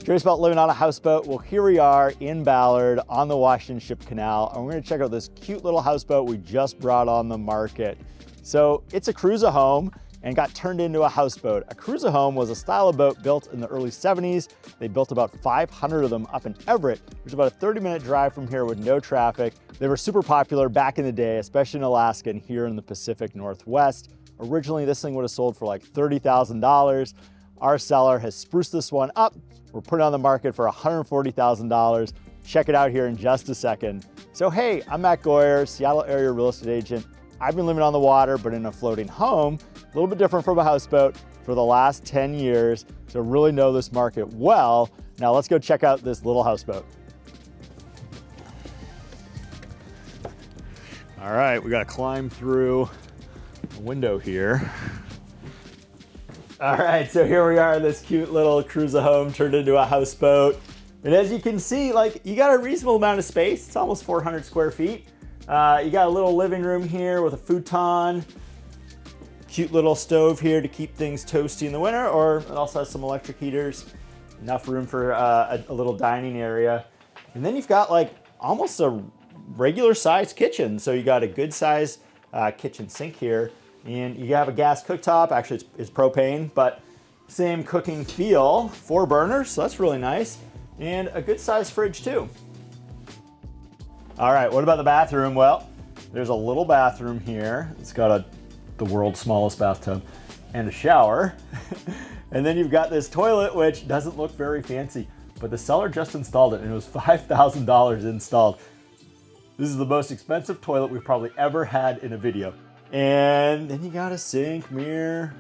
Curious about living on a houseboat? Well, here we are in Ballard on the Washington Ship Canal, and we're gonna check out this cute little houseboat we just brought on the market. So it's a cruise-a-home and got turned into a houseboat. A cruise-a-home was a style of boat built in the early 70s. They built about 500 of them up in Everett, which is about a 30-minute drive from here with no traffic. They were super popular back in the day, especially in Alaska and here in the Pacific Northwest. Originally, this thing would have sold for like $30,000. Our seller has spruced this one up. We're putting it on the market for $140,000. Check it out here in just a second. So hey, I'm Matt Goyer, Seattle area real estate agent. I've been living on the water, but in a floating home, a little bit different from a houseboat, for the last 10 years. So really know this market well. Now let's go check out this little houseboat. All right, we gotta climb through the window here. All right, so here we are, this cute little cruise-a-home turned into a houseboat. And as you can see, like, you got a reasonable amount of space. It's almost 400 square feet. You got a little living room here with a futon, cute little stove here to keep things toasty in the winter, or it also has some electric heaters, enough room for a little dining area. And then you've got like almost a regular sized kitchen. So you got a good size kitchen sink here. And you have a gas cooktop. Actually, it's propane, but same cooking feel. 4 burners, so that's really nice. And a good sized fridge too. All right, what about the bathroom? Well, there's a little bathroom here. It's got the world's smallest bathtub and a shower. And then you've got this toilet, which doesn't look very fancy, but the seller just installed it and it was $5,000 installed. This is the most expensive toilet we've probably ever had in a video. And then you got a sink, mirror.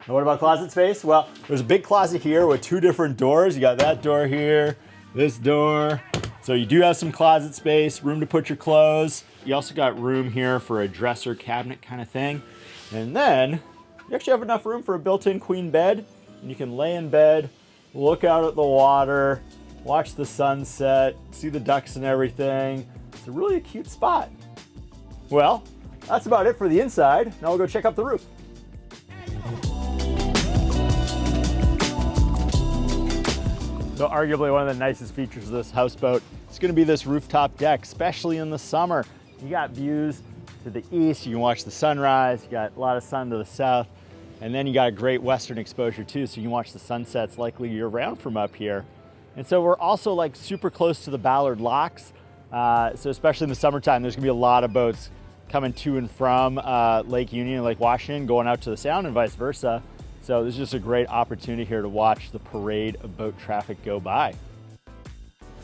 And what about closet space? Well, there's a big closet here with 2 different doors. You got that door here, this door. So you do have some closet space, room to put your clothes. You also got room here for a dresser cabinet kind of thing. And then you actually have enough room for a built-in queen bed. And you can lay in bed, look out at the water, watch the sunset, see the ducks and everything. It's really a cute spot. Well, that's about it for the inside. Now we'll go check out the roof. So arguably one of the nicest features of this houseboat is going to be this rooftop deck, especially in the summer. You got views to the east, you can watch the sunrise, you got a lot of sun to the south, and then you got a great western exposure too, so you can watch the sunsets likely year round from up here. And so we're also like super close to the Ballard locks, so especially in the summertime, there's gonna be a lot of boats coming to and from Lake Union and Lake Washington, going out to the Sound and vice versa. So this is just a great opportunity here to watch the parade of boat traffic go by.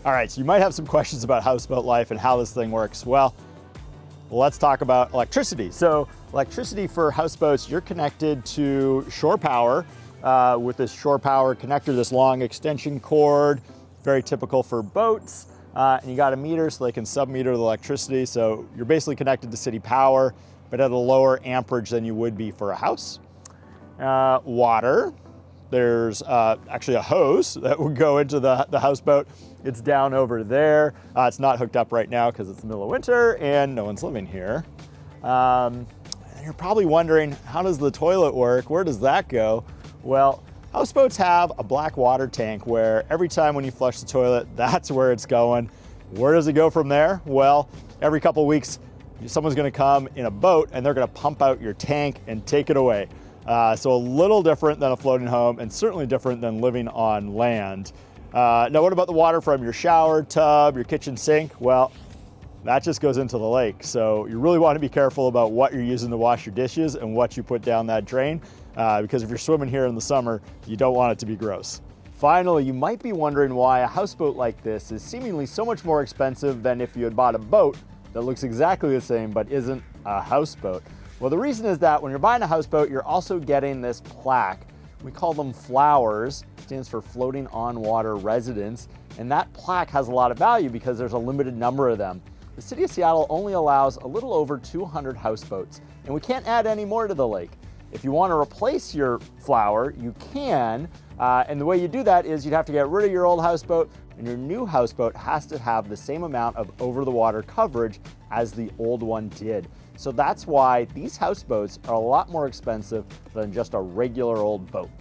All right, so you might have some questions about houseboat life and how this thing works. Well, let's talk about electricity. So electricity for houseboats, you're connected to shore power with this shore power connector, this long extension cord, very typical for boats. And you got a meter so they can sub-meter the electricity. So you're basically connected to city power, but at a lower amperage than you would be for a house. Water, there's actually a hose that would go into the houseboat. It's down over there. It's not hooked up right now because it's the middle of winter and no one's living here. And you're probably wondering, how does the toilet work? Where does that go? Well, houseboats have a black water tank where every time when you flush the toilet, that's where it's going. Where does it go from there? Well, every couple of weeks, someone's gonna come in a boat and they're gonna pump out your tank and take it away. So a little different than a floating home and certainly different than living on land. Now, what about the water from your shower tub, your kitchen sink? Well, that just goes into the lake. So you really want to be careful about what you're using to wash your dishes and what you put down that drain. Because if you're swimming here in the summer, you don't want it to be gross. Finally, you might be wondering why a houseboat like this is seemingly so much more expensive than if you had bought a boat that looks exactly the same but isn't a houseboat. Well, the reason is that when you're buying a houseboat, you're also getting this plaque. We call them flowers. It stands for Floating on Water Residence. And that plaque has a lot of value because there's a limited number of them. The city of Seattle only allows a little over 200 houseboats, and we can't add any more to the lake. If you want to replace your flower, you can, and the way you do that is you'd have to get rid of your old houseboat, and your new houseboat has to have the same amount of over-the-water coverage as the old one did. So that's why these houseboats are a lot more expensive than just a regular old boat.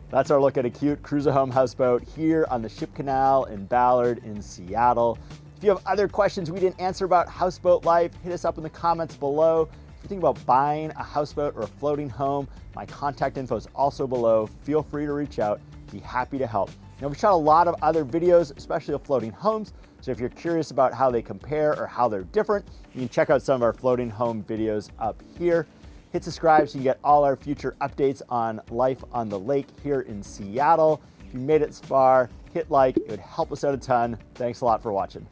That's our look at a cute cruise-a-home houseboat here on the Ship Canal in Ballard in Seattle. If you have other questions we didn't answer about houseboat life, hit us up in the comments below. If you think about buying a houseboat or a floating home, my contact info is also below. Feel free to reach out. Be happy to help. Now, we shot a lot of other videos, especially of floating homes. So if you're curious about how they compare or how they're different, you can check out some of our floating home videos up here. Hit subscribe so you get all our future updates on life on the lake here in Seattle. If you made it this far, hit like, it would help us out a ton. Thanks a lot for watching.